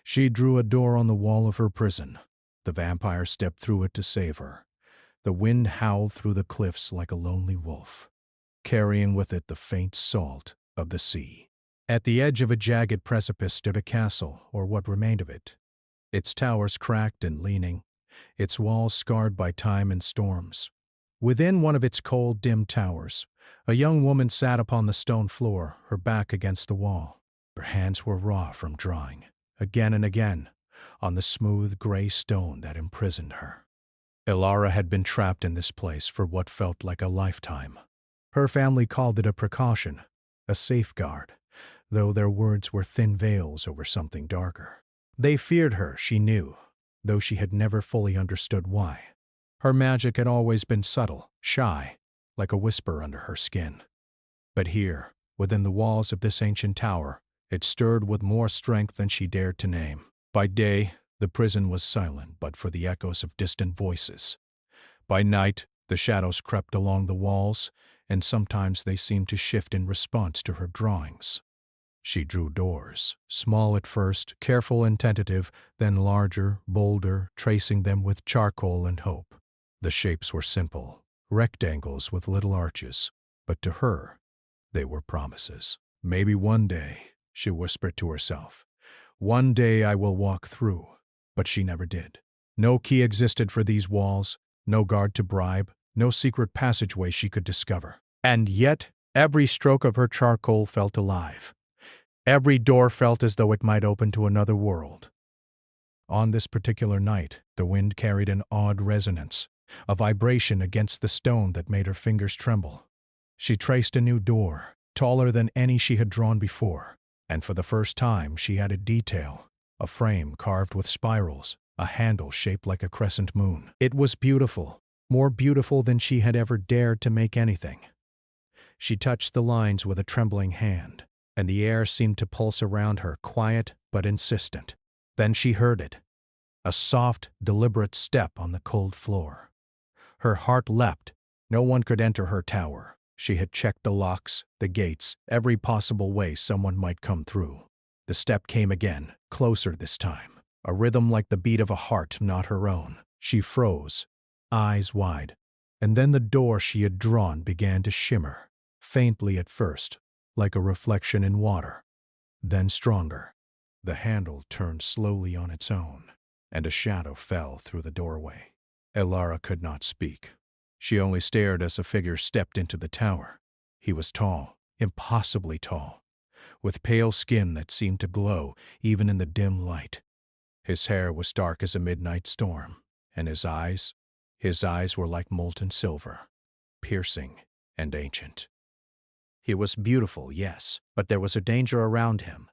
She drew a door on the wall of her prison. The vampire stepped through it to save her. The wind howled through the cliffs like a lonely wolf, carrying with it the faint salt of the sea. At the edge of a jagged precipice stood a castle, or what remained of it. Its towers cracked and leaning, its walls scarred by time and storms. Within one of its cold, dim towers, a young woman sat upon the stone floor, her back against the wall. Her hands were raw from drawing, again and again, on the smooth gray stone that imprisoned her. Ilara had been trapped in this place for what felt like a lifetime. Her family called it a precaution, a safeguard, though their words were thin veils over something darker. They feared her, she knew, though she had never fully understood why. Her magic had always been subtle, shy, like a whisper under her skin. But here, within the walls of this ancient tower, it stirred with more strength than she dared to name. By day, the prison was silent but for the echoes of distant voices. By night, the shadows crept along the walls, and sometimes they seemed to shift in response to her drawings. She drew doors, small at first, careful and tentative, then larger, bolder, tracing them with charcoal and hope. The shapes were simple, rectangles with little arches, but to her, they were promises. Maybe one day, she whispered to herself, one day I will walk through, but she never did. No key existed for these walls, no guard to bribe, no secret passageway she could discover. And yet, every stroke of her charcoal felt alive. Every door felt as though it might open to another world. On this particular night, the wind carried an odd resonance, a vibration against the stone that made her fingers tremble. She traced a new door, taller than any she had drawn before, and for the first time she added detail, a frame carved with spirals, a handle shaped like a crescent moon. It was beautiful, more beautiful than she had ever dared to make anything. She touched the lines with a trembling hand, and the air seemed to pulse around her, quiet but insistent. Then she heard it, a soft, deliberate step on the cold floor. Her heart leapt. No one could enter her tower. She had checked the locks, the gates, every possible way someone might come through. The step came again, closer this time, a rhythm like the beat of a heart not her own. She froze, eyes wide, and then the door she had drawn began to shimmer, faintly at first, like a reflection in water, then stronger. The handle turned slowly on its own, and a shadow fell through the doorway. Ilara could not speak. She only stared as a figure stepped into the tower. He was tall, impossibly tall, with pale skin that seemed to glow even in the dim light. His hair was dark as a midnight storm, and his eyes were like molten silver, piercing and ancient. He was beautiful, yes, but there was a danger around him,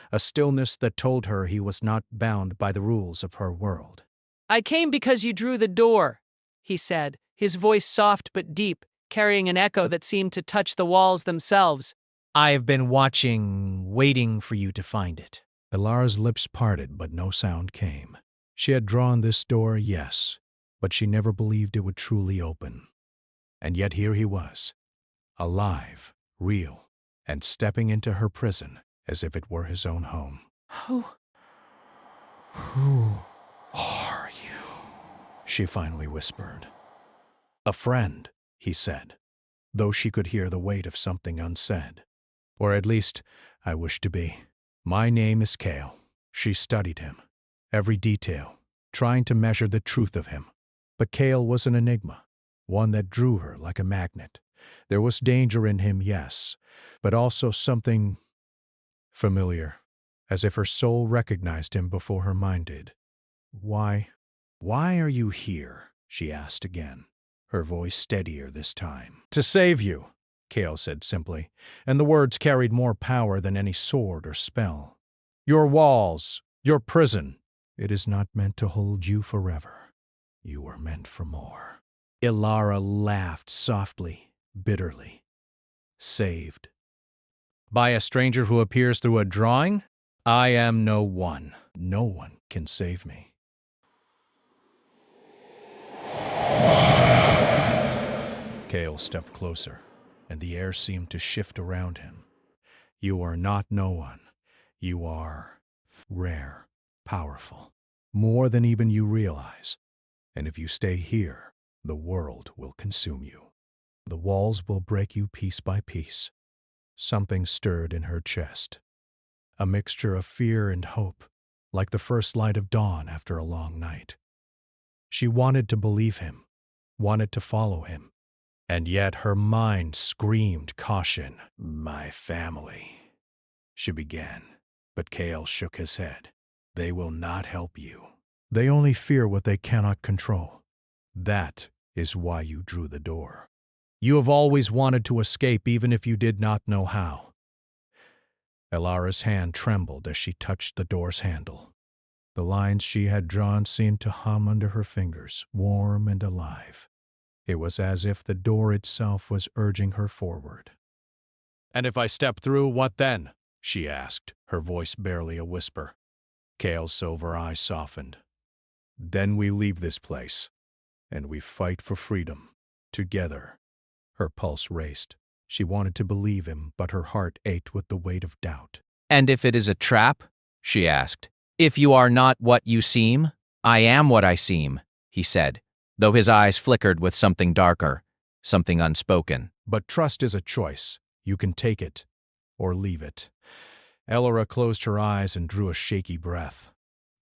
a stillness that told her he was not bound by the rules of her world. "I came because you drew the door," he said, his voice soft but deep, carrying an echo that seemed to touch the walls themselves. "I have been waiting for you to find it." Ilara's lips parted, but no sound came. She had drawn this door, yes, but she never believed it would truly open. And yet here he was, alive, real, and stepping into her prison as if it were his own home. Who are you?" she finally whispered. "A friend," he said, though she could hear the weight of something unsaid. "Or at least, I wish to be. My name is Kale." She studied him, every detail, trying to measure the truth of him. But Kale was an enigma, one that drew her like a magnet. There was danger in him, yes, but also something familiar, as if her soul recognized him before her mind did. Why are you here?" she asked again, her voice steadier this time. "To save you," Kale said simply, and the words carried more power than any sword or spell. "Your walls, your prison, it is not meant to hold you forever. You are meant for more." Ilara laughed softly, bitterly. "Saved by a stranger who appears through a drawing? I am no one. No one can save me." Kale stepped closer, and the air seemed to shift around him. "You are not no one. You are rare, powerful, more than even you realize. And if you stay here, the world will consume you. The walls will break you piece by piece. Something stirred in her chest, a mixture of fear and hope, like the first light of dawn after a long night. She wanted to believe him, wanted to follow him, and yet her mind screamed caution. "My family," she began, but Kale shook his head. "They will not help you. They only fear what they cannot control. That is why you drew the door. You have always wanted to escape even if you did not know how." Elara's hand trembled as she touched the door's handle. The lines she had drawn seemed to hum under her fingers, warm and alive. It was as if the door itself was urging her forward. "And if I step through, what then?" she asked, her voice barely a whisper. Kale's silver eyes softened. "Then we leave this place, and we fight for freedom, together." Her pulse raced. She wanted to believe him, but her heart ached with the weight of doubt. "And if it is a trap?" she asked. "If you are not what you seem?" "I am what I seem," he said, though his eyes flickered with something darker, something unspoken. "But trust is a choice. You can take it, or leave it." Elara closed her eyes and drew a shaky breath.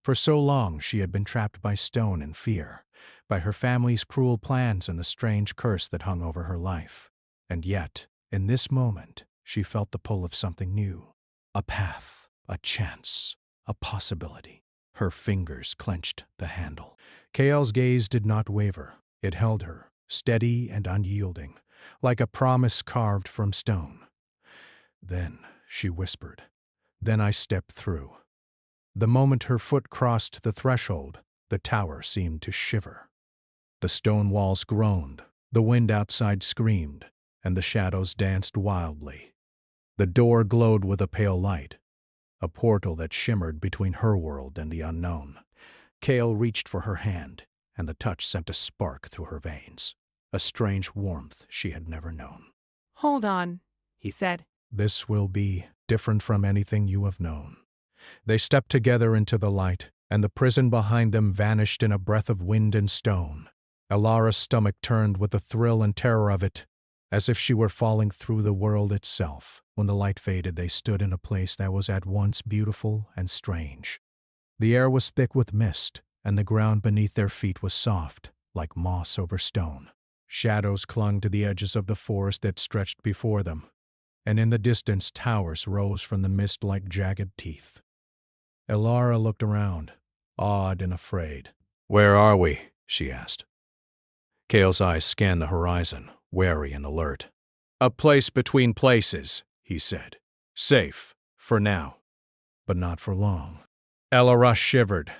For so long she had been trapped by stone and fear, by her family's cruel plans and the strange curse that hung over her life. And yet, in this moment, she felt the pull of something new. A path, a chance, a possibility. Her fingers clenched the handle. Kale's gaze did not waver. It held her, steady and unyielding, like a promise carved from stone. "Then," she whispered, "then I stepped through." The moment her foot crossed the threshold, the tower seemed to shiver. The stone walls groaned, the wind outside screamed, and the shadows danced wildly. The door glowed with a pale light, a portal that shimmered between her world and the unknown. Kale reached for her hand, and the touch sent a spark through her veins, a strange warmth she had never known. "Hold on," he said. "This will be different from anything you have known." They stepped together into the light, and the prison behind them vanished in a breath of wind and stone. Elara's stomach turned with the thrill and terror of it, as if she were falling through the world itself. When the light faded, they stood in a place that was at once beautiful and strange. The air was thick with mist, and the ground beneath their feet was soft, like moss over stone. Shadows clung to the edges of the forest that stretched before them, and in the distance towers rose from the mist like jagged teeth. Elara looked around, awed and afraid. "Where are we?" she asked. Kale's eyes scanned the horizon, wary and alert. "A place between places," he said. "Safe, for now, but not for long." Elara shivered.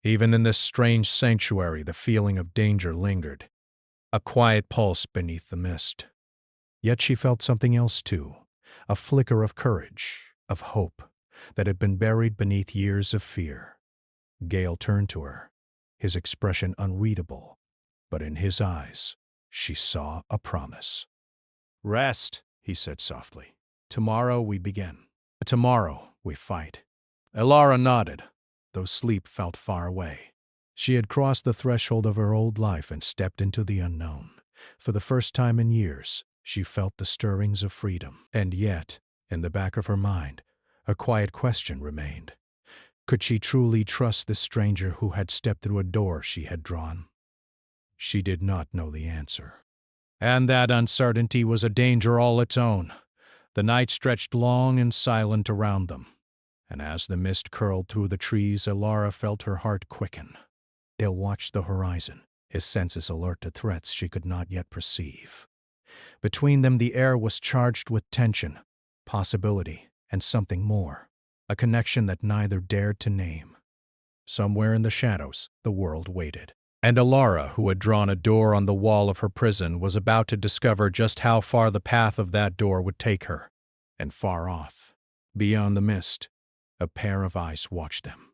Even in this strange sanctuary, the feeling of danger lingered, a quiet pulse beneath the mist. Yet she felt something else too, a flicker of courage, of hope, that had been buried beneath years of fear. Gale turned to her, his expression unreadable, but in his eyes she saw a promise. "Rest," he said softly. "Tomorrow we begin. Tomorrow we fight." Elara nodded, though sleep felt far away. She had crossed the threshold of her old life and stepped into the unknown. For the first time in years, she felt the stirrings of freedom. And yet, in the back of her mind, a quiet question remained. Could she truly trust this stranger who had stepped through a door she had drawn? She did not know the answer. And that uncertainty was a danger all its own. The night stretched long and silent around them, and as the mist curled through the trees, Elara felt her heart quicken. Dale watched the horizon, his senses alert to threats she could not yet perceive. Between them the air was charged with tension, possibility, and something more, a connection that neither dared to name. Somewhere in the shadows, the world waited. And Elara, who had drawn a door on the wall of her prison, was about to discover just how far the path of that door would take her. And far off, beyond the mist, a pair of eyes watched them.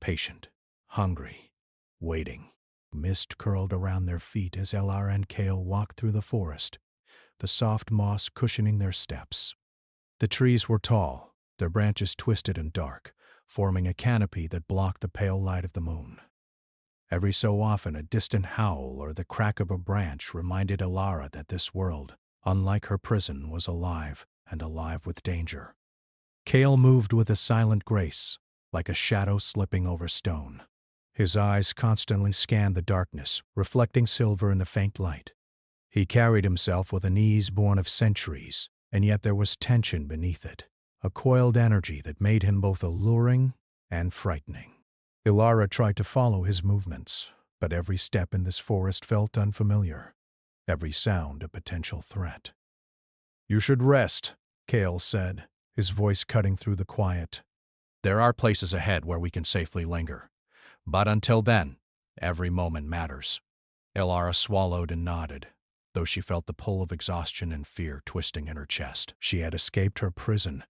Patient, hungry, waiting. Mist curled around their feet as Elara and Kale walked through the forest, the soft moss cushioning their steps. The trees were tall, their branches twisted and dark, forming a canopy that blocked the pale light of the moon. Every so often, a distant howl or the crack of a branch reminded Elara that this world, unlike her prison, was alive and alive with danger. Cale moved with a silent grace, like a shadow slipping over stone. His eyes constantly scanned the darkness, reflecting silver in the faint light. He carried himself with an ease born of centuries, and yet there was tension beneath it, a coiled energy that made him both alluring and frightening. Elara tried to follow his movements, but every step in this forest felt unfamiliar, every sound a potential threat. "You should rest," Cale said, his voice cutting through the quiet. "There are places ahead where we can safely linger. But until then, every moment matters." Elara swallowed and nodded, though she felt the pull of exhaustion and fear twisting in her chest. She had escaped her prison,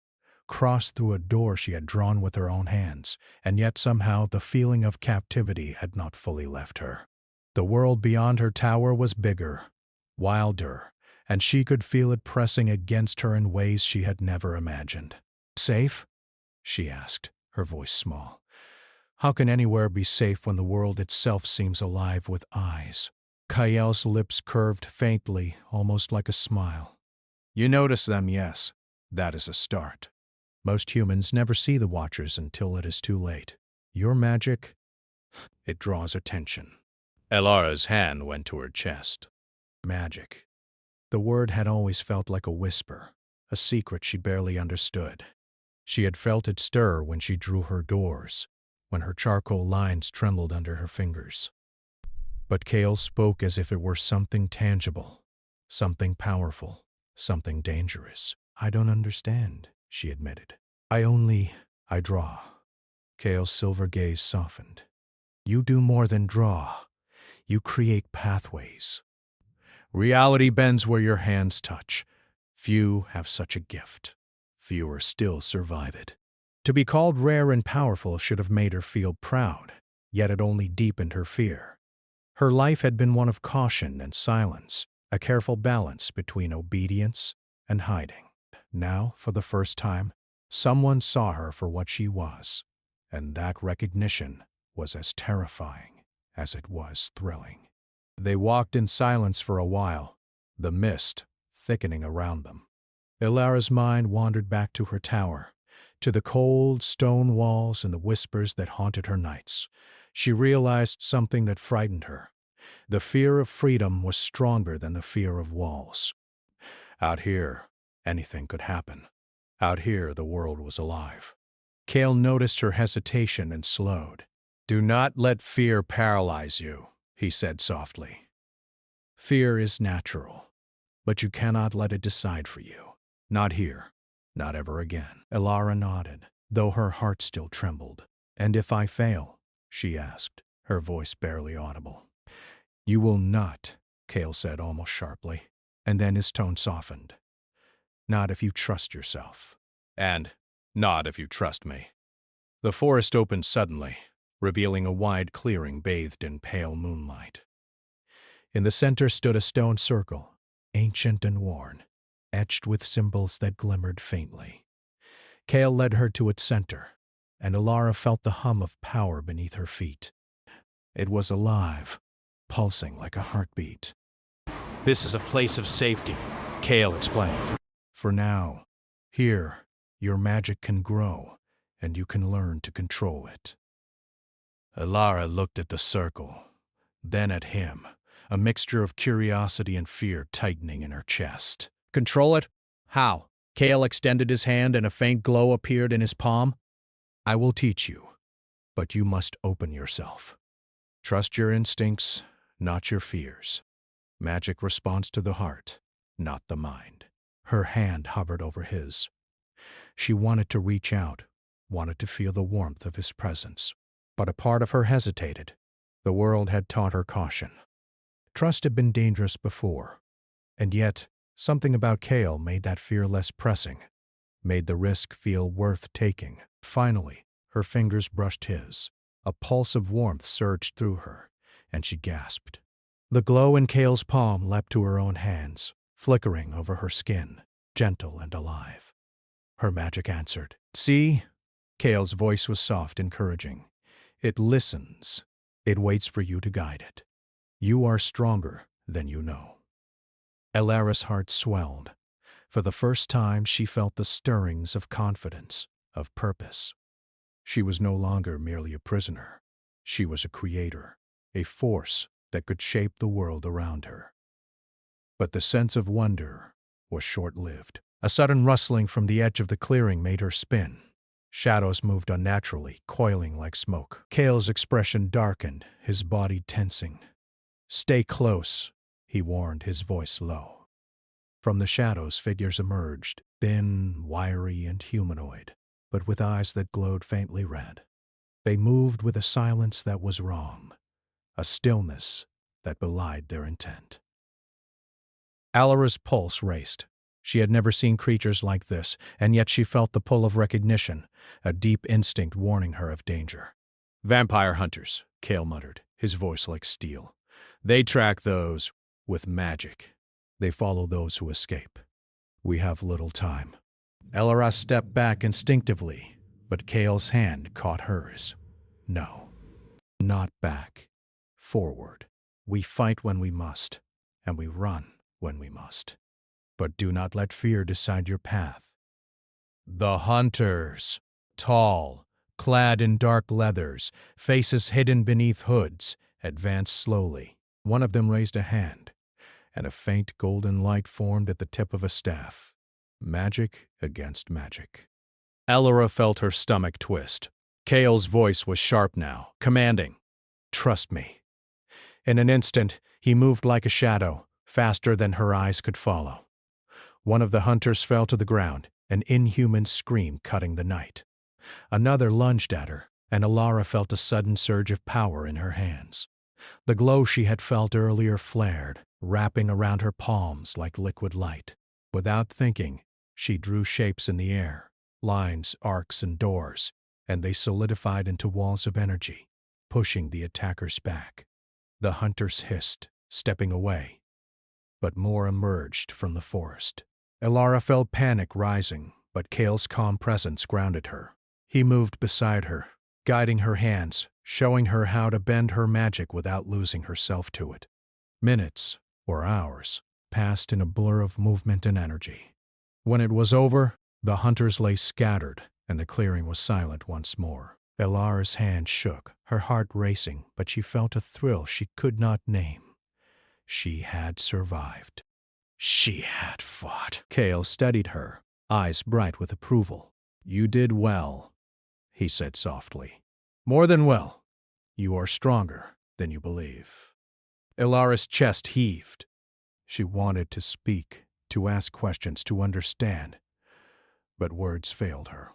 crossed through a door she had drawn with her own hands, and yet somehow the feeling of captivity had not fully left her. The world beyond her tower was bigger, wilder, and she could feel it pressing against her in ways she had never imagined. "Safe?" she asked, her voice small. "How can anywhere be safe when the world itself seems alive with eyes?" Kael's lips curved faintly, almost like a smile. "You notice them, yes. That is a start. Most humans never see the Watchers until it is too late. Your magic, it draws attention." Elara's hand went to her chest. Magic. The word had always felt like a whisper, a secret she barely understood. She had felt it stir when she drew her doors, when her charcoal lines trembled under her fingers. But Cale spoke as if it were something tangible, something powerful, something dangerous. "I don't understand," she admitted. I draw." Cale's silver gaze softened. "You do more than draw. You create pathways. Reality bends where your hands touch. Few have such a gift. Fewer still survive it." To be called rare and powerful should have made her feel proud, yet it only deepened her fear. Her life had been one of caution and silence, a careful balance between obedience and hiding. Now, for the first time, someone saw her for what she was, and that recognition was as terrifying as it was thrilling. They walked in silence for a while, the mist thickening around them. Elara's mind wandered back to her tower, to the cold stone walls and the whispers that haunted her nights. She realized something that frightened her. The fear of freedom was stronger than the fear of walls. Out here, anything could happen. Out here, the world was alive. Cale noticed her hesitation and slowed. "Do not let fear paralyze you," he said softly. "Fear is natural, but you cannot let it decide for you. Not here, not ever again." Elara nodded, though her heart still trembled. "And if I fail?" she asked, her voice barely audible. "You will not," Cale said almost sharply, and then his tone softened. "Not if you trust yourself. And not if you trust me." The forest opened suddenly, revealing a wide clearing bathed in pale moonlight. In the center stood a stone circle, ancient and worn, etched with symbols that glimmered faintly. Cale led her to its center, and Elara felt the hum of power beneath her feet. It was alive, pulsing like a heartbeat. "This is a place of safety," Cale explained. "For now, here, your magic can grow, and you can learn to control it." Elara looked at the circle, then at him, a mixture of curiosity and fear tightening in her chest. "Control it? How?" Cale extended his hand and a faint glow appeared in his palm. "I will teach you, but you must open yourself. Trust your instincts, not your fears. Magic responds to the heart, not the mind." Her hand hovered over his. She wanted to reach out, wanted to feel the warmth of his presence, but a part of her hesitated. The world had taught her caution. Trust had been dangerous before, and yet something about Cale made that fear less pressing, made the risk feel worth taking. Finally, her fingers brushed his. A pulse of warmth surged through her, and she gasped. The glow in Cale's palm leapt to her own hands, flickering over her skin, gentle and alive. Her magic answered. "See?" Kale's voice was soft, encouraging. It listens. It waits for you to guide it. You are stronger than you know. Elara's heart swelled. For the first time, she felt the stirrings of confidence, of purpose. She was no longer merely a prisoner. She was a creator, a force that could shape the world around her. But the sense of wonder was short-lived. A sudden rustling from the edge of the clearing made her spin. Shadows moved unnaturally, coiling like smoke. Kale's expression darkened, his body tensing. "Stay close," he warned, his voice low. From the shadows, figures emerged, thin, wiry, and humanoid, but with eyes that glowed faintly red. They moved with a silence that was wrong, a stillness that belied their intent. Alara's pulse raced. She had never seen creatures like this, and yet she felt the pull of recognition, a deep instinct warning her of danger. "Vampire hunters," Kale muttered, his voice like steel. "They track those with magic. They follow those who escape. We have little time." Elara stepped back instinctively, but Kale's hand caught hers. "No, not back. Forward. We fight when we must, and we run when we must. But do not let fear decide your path." The hunters, tall, clad in dark leathers, faces hidden beneath hoods, advanced slowly. One of them raised a hand, and a faint golden light formed at the tip of a staff. Magic against magic. Elara felt her stomach twist. Kale's voice was sharp now, commanding, "Trust me." In an instant, he moved like a shadow, faster than her eyes could follow. One of the hunters fell to the ground, an inhuman scream cutting the night. Another lunged at her, and Elara felt a sudden surge of power in her hands. The glow she had felt earlier flared, wrapping around her palms like liquid light. Without thinking, she drew shapes in the air, lines, arcs, and doors, and they solidified into walls of energy, pushing the attackers back. The hunters hissed, stepping away, but more emerged from the forest. Elara felt panic rising, but Kale's calm presence grounded her. He moved beside her, guiding her hands, showing her how to bend her magic without losing herself to it. Minutes, or hours, passed in a blur of movement and energy. When it was over, the hunters lay scattered, and the clearing was silent once more. Elara's hand shook, her heart racing, but she felt a thrill she could not name. She had survived. She had fought. Kale steadied her, eyes bright with approval. "You did well," he said softly. "More than well. You are stronger than you believe." Elara's chest heaved. She wanted to speak, to ask questions, to understand, but words failed her.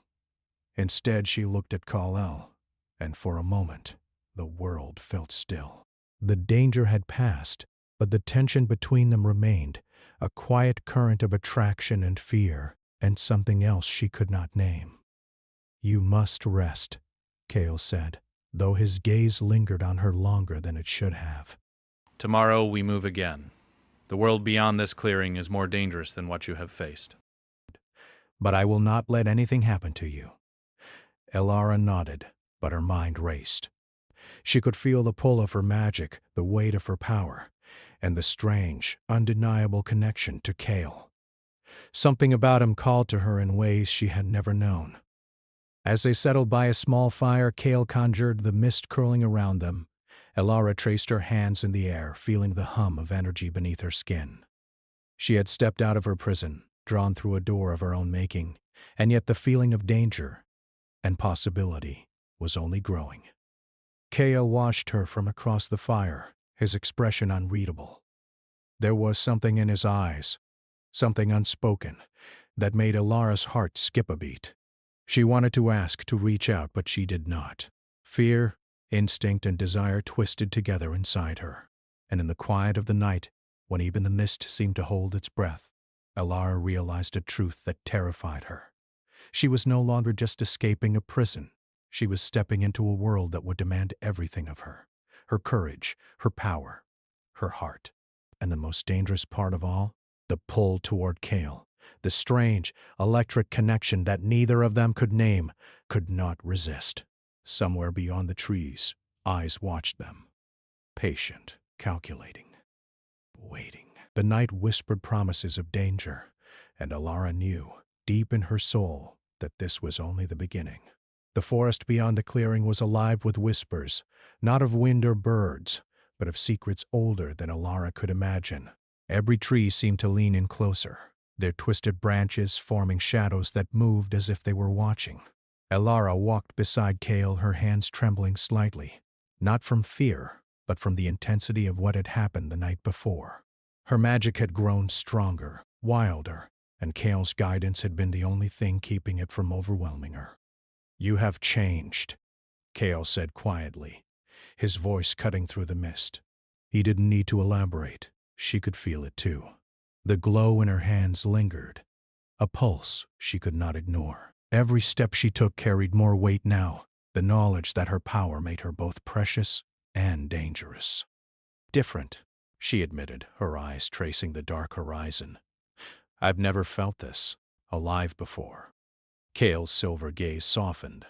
Instead, she looked at Kal-El, and for a moment, the world felt still. The danger had passed, but the tension between them remained, a quiet current of attraction and fear, and something else she could not name. "You must rest," Kale said, though his gaze lingered on her longer than it should have. "Tomorrow we move again. The world beyond this clearing is more dangerous than what you have faced." "But I will not let anything happen to you." Elara nodded, but her mind raced. She could feel the pull of her magic, the weight of her power, and the strange, undeniable connection to Kale. Something about him called to her in ways she had never known. As they settled by a small fire, Kale conjured the mist curling around them. Elara traced her hands in the air, feeling the hum of energy beneath her skin. She had stepped out of her prison, drawn through a door of her own making, and yet the feeling of danger and possibility was only growing. Kale watched her from across the fire, his expression unreadable. There was something in his eyes, something unspoken, that made Elara's heart skip a beat. She wanted to ask, to reach out, but she did not. Fear, instinct, and desire twisted together inside her, and in the quiet of the night, when even the mist seemed to hold its breath, Elara realized a truth that terrified her. She was no longer just escaping a prison. She was stepping into a world that would demand everything of her: her courage, her power, her heart. And the most dangerous part of all, the pull toward Kale. the strange, electric connection that neither of them could name, could not resist. Somewhere beyond the trees, eyes watched them. Patient, calculating, waiting. The night whispered promises of danger, and Alara knew, deep in her soul, that this was only the beginning. The forest beyond the clearing was alive with whispers, not of wind or birds, but of secrets older than Alara could imagine. Every tree seemed to lean in closer, their twisted branches forming shadows that moved as if they were watching. Alara walked beside Kale, her hands trembling slightly, not from fear, but from the intensity of what had happened the night before. Her magic had grown stronger, wilder, and Kale's guidance had been the only thing keeping it from overwhelming her. "You have changed," Kale said quietly, his voice cutting through the mist. He didn't need to elaborate. She could feel it too. The glow in her hands lingered, a pulse she could not ignore. Every step she took carried more weight now, the knowledge that her power made her both precious and dangerous. "Different," she admitted, her eyes tracing the dark horizon. "I've never felt this, alive before." Kale's silver gaze softened.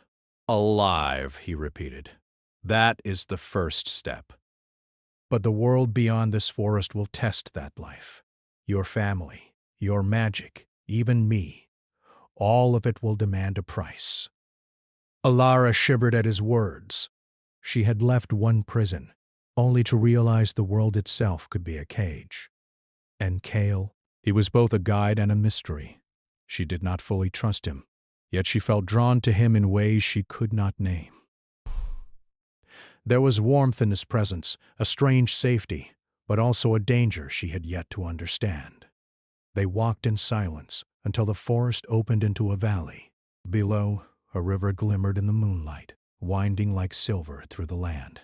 "Alive," he repeated. "That is the first step. But the world beyond this forest will test that life. Your family, your magic, even me. All of it will demand a price." Alara shivered at his words. She had left one prison, only to realize the world itself could be a cage. And Kale, he was both a guide and a mystery. She did not fully trust him, yet she felt drawn to him in ways she could not name. There was warmth in his presence, a strange safety, but also a danger she had yet to understand. They walked in silence until the forest opened into a valley. Below, a river glimmered in the moonlight, winding like silver through the land.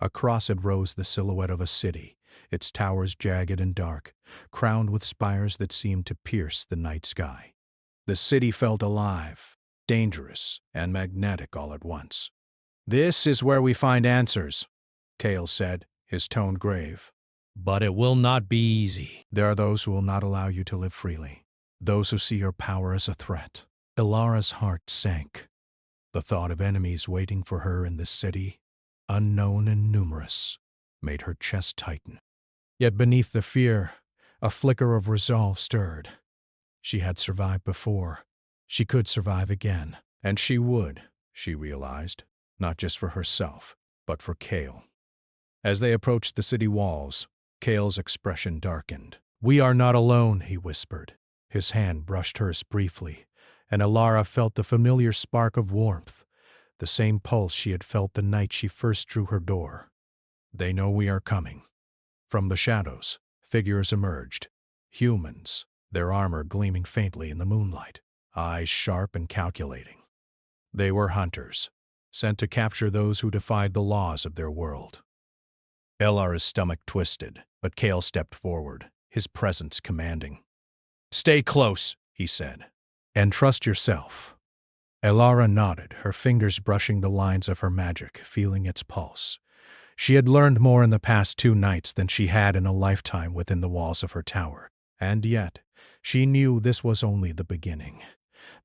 Across it rose the silhouette of a city, its towers jagged and dark, crowned with spires that seemed to pierce the night sky. The city felt alive, dangerous, and magnetic all at once. "This is where we find answers," Kale said, his tone grave. "But it will not be easy. There are those who will not allow you to live freely, those who see your power as a threat." Ilara's heart sank. The thought of enemies waiting for her in this city, unknown and numerous, made her chest tighten. Yet beneath the fear, a flicker of resolve stirred. She had survived before. She could survive again. And she would, she realized, not just for herself, but for Kale. As they approached the city walls, Kale's expression darkened. "We are not alone," he whispered. His hand brushed hers briefly, and Alara felt the familiar spark of warmth, the same pulse she had felt the night she first drew her door. "They know we are coming." From the shadows, figures emerged. Humans, their armor gleaming faintly in the moonlight, eyes sharp and calculating. They were hunters, sent to capture those who defied the laws of their world. Elara's stomach twisted, but Kale stepped forward, his presence commanding. "Stay close," he said, "and trust yourself." Alara nodded, her fingers brushing the lines of her magic, feeling its pulse. She had learned more in the past 2 nights than she had in a lifetime within the walls of her tower, and yet she knew this was only the beginning.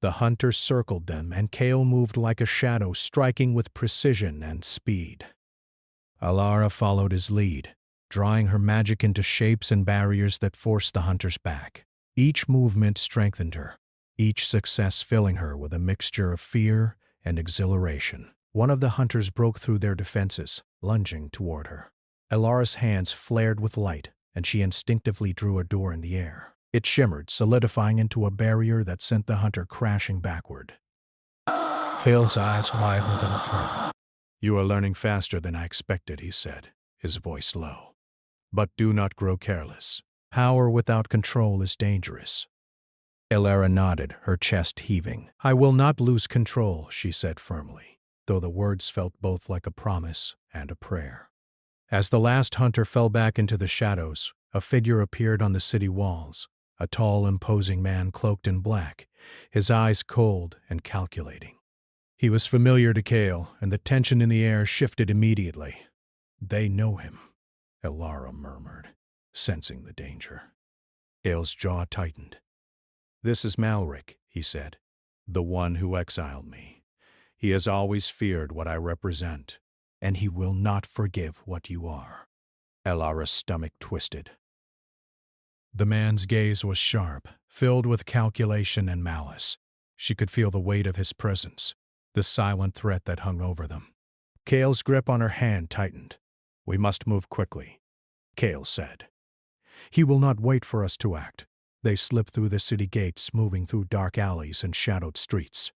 The hunters circled them, and Kale moved like a shadow, striking with precision and speed. Alara followed his lead, drawing her magic into shapes and barriers that forced the hunters back. Each movement strengthened her, each success filling her with a mixture of fear and exhilaration. One of the hunters broke through their defenses, lunging toward her. Alara's hands flared with light, and she instinctively drew a door in the air. It shimmered, solidifying into a barrier that sent the hunter crashing backward. Kale's eyes widened in horror. "You are learning faster than I expected," he said, his voice low. "But do not grow careless. Power without control is dangerous." Alara nodded, her chest heaving. "I will not lose control," she said firmly, though the words felt both like a promise and a prayer. As the last hunter fell back into the shadows, a figure appeared on the city walls, a tall, imposing man cloaked in black, his eyes cold and calculating. He was familiar to Kale, and the tension in the air shifted immediately. "They know him," Alara murmured, sensing the danger. Kale's jaw tightened. "This is Malric," he said, "the one who exiled me. He has always feared what I represent, and he will not forgive what you are." Elara's stomach twisted. The man's gaze was sharp, filled with calculation and malice. She could feel the weight of his presence, the silent threat that hung over them. Kale's grip on her hand tightened. "We must move quickly," Kale said. "He will not wait for us to act." They slipped through the city gates, moving through dark alleys and shadowed streets.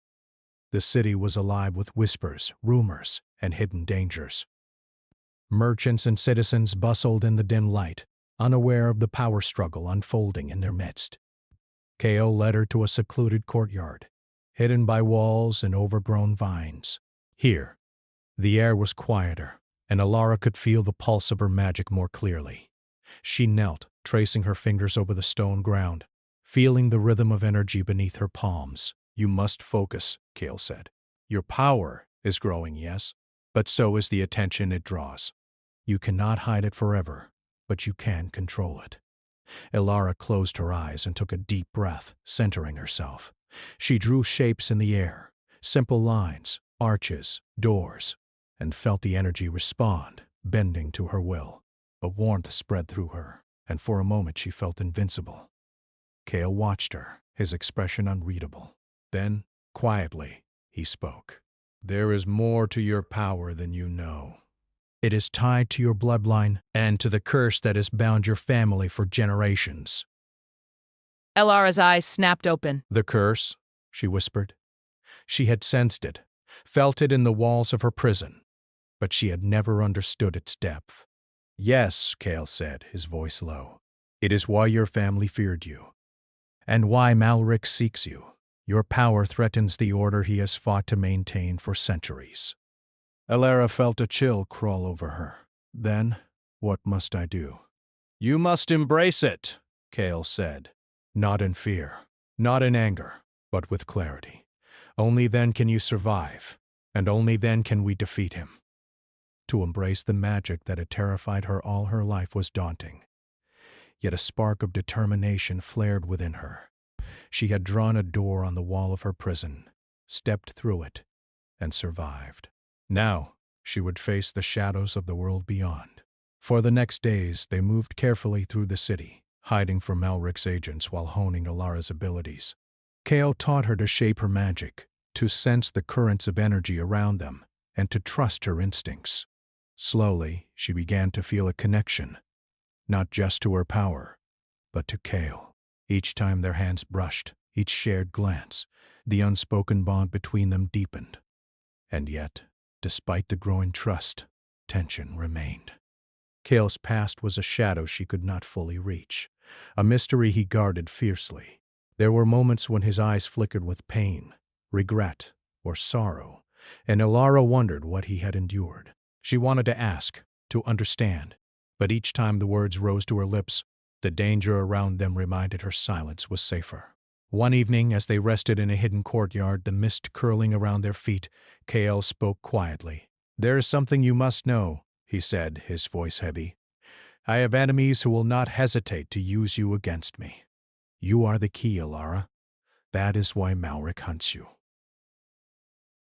The city was alive with whispers, rumors, and hidden dangers. Merchants and citizens bustled in the dim light, unaware of the power struggle unfolding in their midst. Kale led her to a secluded courtyard, hidden by walls and overgrown vines. Here, the air was quieter, and Elara could feel the pulse of her magic more clearly. She knelt, tracing her fingers over the stone ground, feeling the rhythm of energy beneath her palms. "You must focus," Kale said. "Your power is growing, yes, but so is the attention it draws. You cannot hide it forever, but you can control it." Elara closed her eyes and took a deep breath, centering herself. She drew shapes in the air, simple lines, arches, doors, and felt the energy respond, bending to her will. A warmth spread through her, and for a moment she felt invincible. Kale watched her, his expression unreadable. Then, quietly, he spoke. "There is more to your power than you know. It is tied to your bloodline and to the curse that has bound your family for generations." Elara's eyes snapped open. "The curse?" she whispered. She had sensed it, felt it in the walls of her prison, but she had never understood its depth. "Yes," Kale said, his voice low. "It is why your family feared you, and why Malric seeks you. Your power threatens the order he has fought to maintain for centuries." Elara felt a chill crawl over her. "Then, what must I do?" "You must embrace it," Kale said. "Not in fear, not in anger, but with clarity. Only then can you survive, and only then can we defeat him." To embrace the magic that had terrified her all her life was daunting. Yet a spark of determination flared within her. She had drawn a door on the wall of her prison, stepped through it, and survived. Now, she would face the shadows of the world beyond. For the next days, they moved carefully through the city, hiding from Malric's agents while honing Elara's abilities. Kale taught her to shape her magic, to sense the currents of energy around them, and to trust her instincts. Slowly, she began to feel a connection, not just to her power, but to Kale. Each time their hands brushed, each shared glance, the unspoken bond between them deepened. And yet, despite the growing trust, tension remained. Kale's past was a shadow she could not fully reach, a mystery he guarded fiercely. There were moments when his eyes flickered with pain, regret, or sorrow, and Elara wondered what he had endured. She wanted to ask, to understand, but each time the words rose to her lips, the danger around them reminded her silence was safer. One evening, as they rested in a hidden courtyard, the mist curling around their feet, Kale spoke quietly. "There is something you must know," he said, his voice heavy. "I have enemies who will not hesitate to use you against me. You are the key, Elara. That is why Malric hunts you."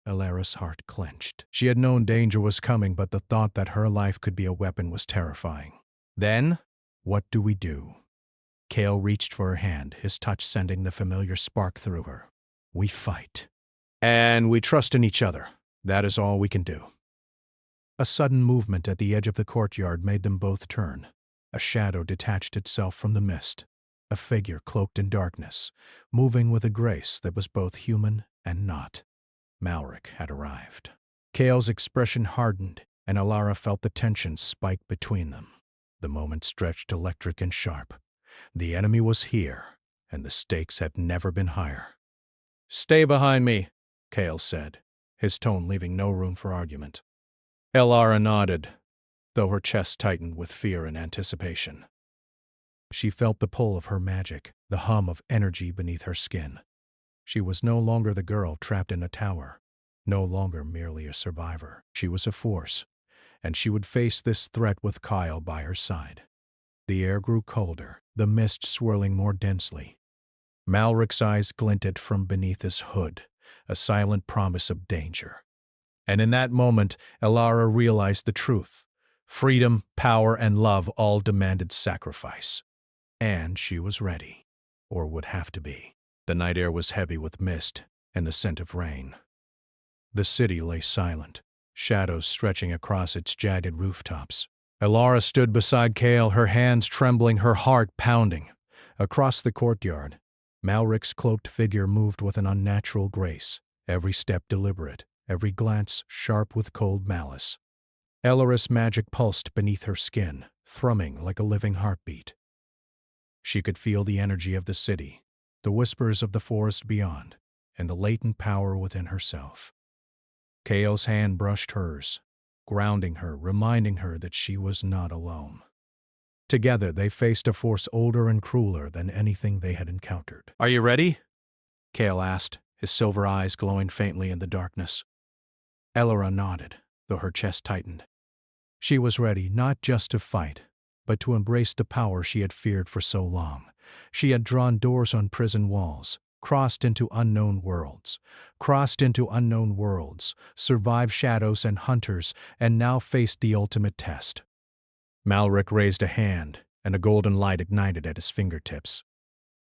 Elara's heart clenched. She had known danger was coming, but the thought that her life could be a weapon was terrifying. "Then, what do we do?" Kale reached for her hand, his touch sending the familiar spark through her. "We fight. And we trust in each other. That is all we can do." A sudden movement at the edge of the courtyard made them both turn. A shadow detached itself from the mist, a figure cloaked in darkness, moving with a grace that was both human and not. Malric had arrived. Kale's expression hardened, and Elara felt the tension spike between them. The moment stretched electric and sharp. The enemy was here, and the stakes had never been higher. "Stay behind me," Kale said, his tone leaving no room for argument. Elara nodded, though her chest tightened with fear and anticipation. She felt the pull of her magic, the hum of energy beneath her skin. She was no longer the girl trapped in a tower, no longer merely a survivor. She was a force, and she would face this threat with Kyle by her side. The air grew colder, the mist swirling more densely. Malric's eyes glinted from beneath his hood, a silent promise of danger. And in that moment, Elara realized the truth. Freedom, power, and love all demanded sacrifice. And she was ready, or would have to be. The night air was heavy with mist and the scent of rain. The city lay silent, shadows stretching across its jagged rooftops. Elara stood beside Kale, her hands trembling, her heart pounding. Across the courtyard, Malric's cloaked figure moved with an unnatural grace, every step deliberate, every glance sharp with cold malice. Elara's magic pulsed beneath her skin, thrumming like a living heartbeat. She could feel the energy of the city, the whispers of the forest beyond, and the latent power within herself. Kale's hand brushed hers, grounding her, reminding her that she was not alone. Together they faced a force older and crueler than anything they had encountered. "Are you ready?" Kale asked, his silver eyes glowing faintly in the darkness. Elara nodded, though her chest tightened. She was ready not just to fight, but to embrace the power she had feared for so long. She had drawn doors on prison walls, crossed into unknown worlds, survived shadows and hunters, and now faced the ultimate test. Malric raised a hand, and a golden light ignited at his fingertips.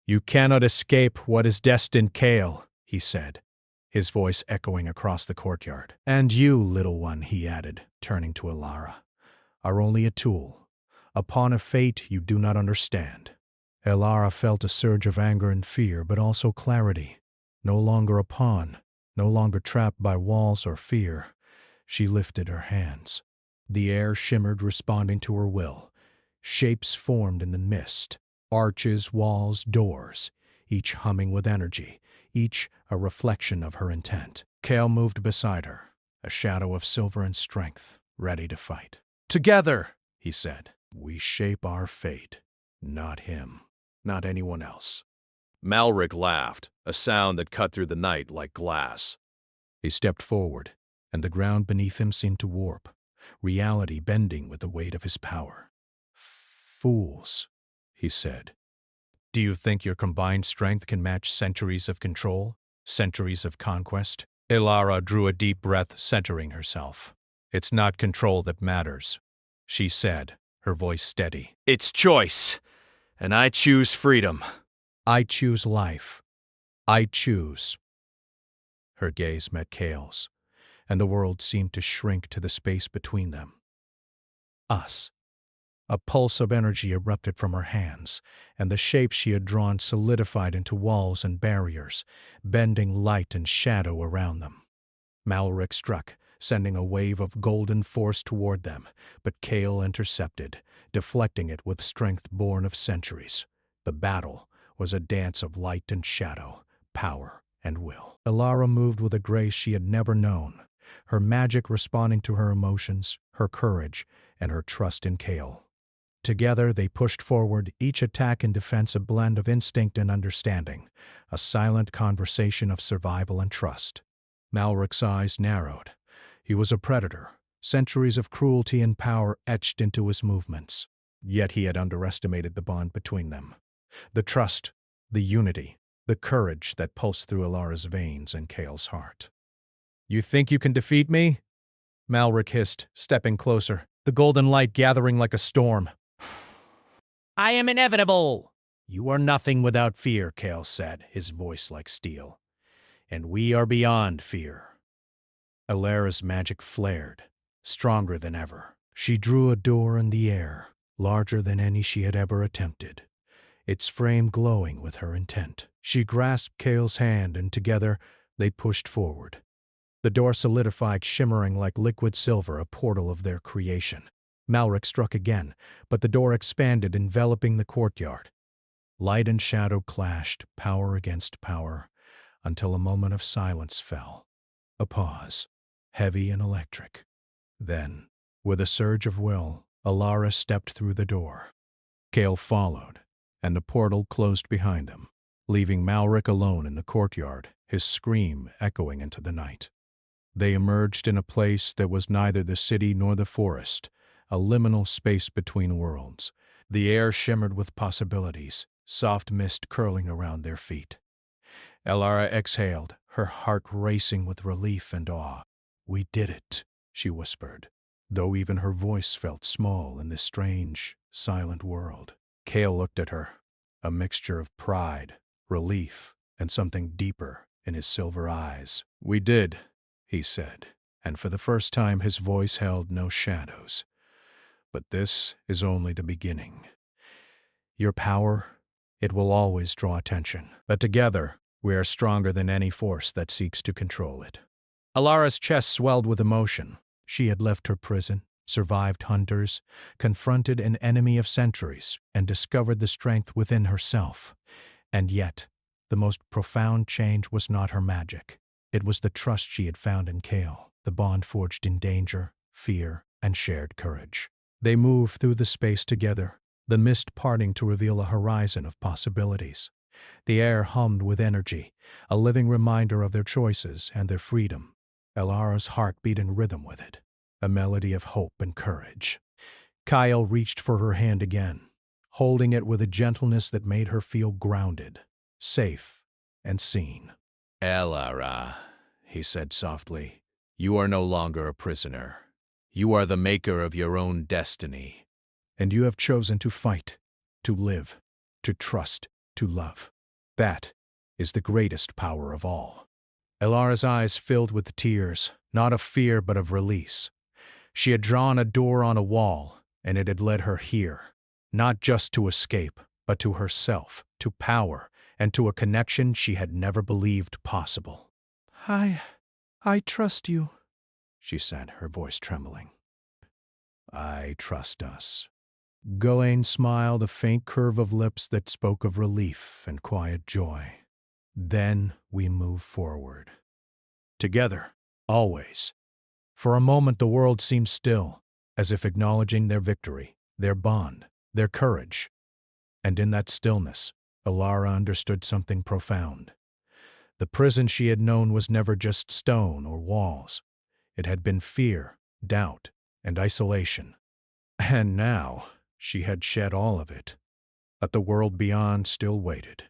"You cannot escape what is destined, Kale," he said, his voice echoing across the courtyard. "And you, little one," he added, turning to Elara, "are only a tool, a pawn of fate you do not understand." Elara felt a surge of anger and fear, but also clarity. No longer a pawn, no longer trapped by walls or fear. She lifted her hands. The air shimmered, responding to her will. Shapes formed in the mist, arches, walls, doors, each humming with energy, each a reflection of her intent. Kale moved beside her, a shadow of silver and strength, ready to fight. "Together," he said, "we shape our fate. Not him, not anyone else." Malric laughed, a sound that cut through the night like glass. He stepped forward, and the ground beneath him seemed to warp, reality bending with the weight of his power. "Fools," he said. "Do you think your combined strength can match centuries of control, centuries of conquest?" Elara drew a deep breath, centering herself. "It's not control that matters," she said, her voice steady. "It's choice, and I choose freedom." "I choose life. I choose." Her gaze met Kale's, and the world seemed to shrink to the space between them. Us. A pulse of energy erupted from her hands, and the shapes she had drawn solidified into walls and barriers, bending light and shadow around them. Malric struck, sending a wave of golden force toward them, but Kale intercepted, deflecting it with strength born of centuries. The battle was a dance of light and shadow, power and will. Elara moved with a grace she had never known, her magic responding to her emotions, her courage, and her trust in Kale. Together they pushed forward, each attack and defense a blend of instinct and understanding, a silent conversation of survival and trust. Malric's eyes narrowed. He was a predator, centuries of cruelty and power etched into his movements. Yet he had underestimated the bond between them. The trust, the unity, the courage that pulsed through Elara's veins and Kale's heart. "You think you can defeat me?" Malric hissed, stepping closer, the golden light gathering like a storm. "I am inevitable." "You are nothing without fear," Kale said, his voice like steel. "And we are beyond fear." Elara's magic flared, stronger than ever. She drew a door in the air, larger than any she had ever attempted, its frame glowing with her intent. She grasped Kale's hand, and together they pushed forward. The door solidified, shimmering like liquid silver, a portal of their creation. Malric struck again, but the door expanded, enveloping the courtyard. Light and shadow clashed, power against power, until a moment of silence fell. A pause, heavy and electric. Then, with a surge of will, Elara stepped through the door. Kale followed, and the portal closed behind them, leaving Malric alone in the courtyard, his scream echoing into the night. They emerged in a place that was neither the city nor the forest, a liminal space between worlds. The air shimmered with possibilities, soft mist curling around their feet. Elara exhaled, her heart racing with relief and awe. "We did it," she whispered, though even her voice felt small in this strange, silent world. Cale looked at her, a mixture of pride, relief, and something deeper in his silver eyes. "We did," he said, and for the first time his voice held no shadows. "But this is only the beginning. Your power, it will always draw attention, but together we are stronger than any force that seeks to control it." Alara's chest swelled with emotion. She had left her prison, survived hunters, confronted an enemy of centuries, and discovered the strength within herself. And yet, the most profound change was not her magic. It was the trust she had found in Cale, the bond forged in danger, fear, and shared courage. They moved through the space together, the mist parting to reveal a horizon of possibilities. The air hummed with energy, a living reminder of their choices and their freedom. Elara's heart beat in rhythm with it, a melody of hope and courage. Kyle reached for her hand again, holding it with a gentleness that made her feel grounded, safe, and seen. Elara, he said softly, you are no longer a prisoner. You are the maker of your own destiny. And you have chosen to fight, to live, to trust, to love. That is the greatest power of all. Elara's eyes filled with tears, not of fear but of release. She had drawn a door on a wall, and it had led her here, not just to escape, but to herself, to power, and to a connection she had never believed possible. I trust you, she said, her voice trembling. I trust us. Ghislaine smiled, a faint curve of lips that spoke of relief and quiet joy. Then we move forward. Together, always. For a moment the world seemed still, as if acknowledging their victory, their bond, their courage. And in that stillness, Elara understood something profound. The prison she had known was never just stone or walls. It had been fear, doubt, and isolation. And now she had shed all of it. But the world beyond still waited.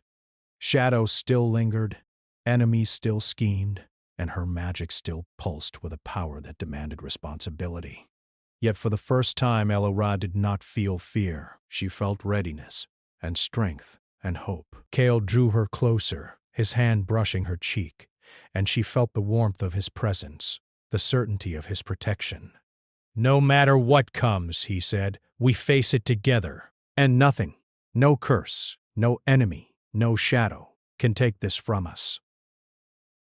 Shadows still lingered, enemies still schemed, and her magic still pulsed with a power that demanded responsibility. Yet for the first time, Elara did not feel fear. She felt readiness, and strength, and hope. Cale drew her closer, his hand brushing her cheek, and she felt the warmth of his presence, the certainty of his protection. No matter what comes, he said, we face it together, and nothing, no curse, no enemy, no shadow, can take this from us.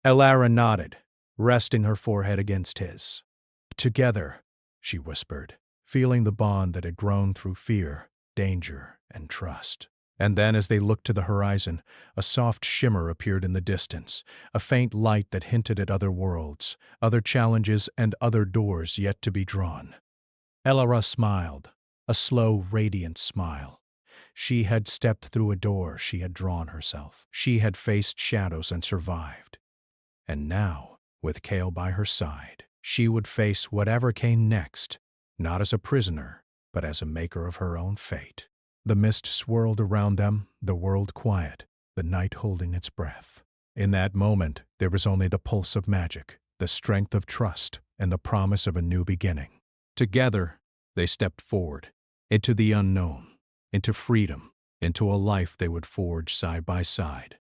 Elara nodded, resting her forehead against his. Together, she whispered, feeling the bond that had grown through fear, danger, and trust. And then, as they looked to the horizon, a soft shimmer appeared in the distance, a faint light that hinted at other worlds, other challenges, and other doors yet to be drawn. Elara smiled, a slow, radiant smile. She had stepped through a door she had drawn herself. She had faced shadows and survived. And now, with Cale by her side, she would face whatever came next, not as a prisoner, but as a maker of her own fate. The mist swirled around them, the world quiet, the night holding its breath. In that moment, there was only the pulse of magic, the strength of trust, and the promise of a new beginning. Together, they stepped forward, into the unknown, into freedom, into a life they would forge side by side.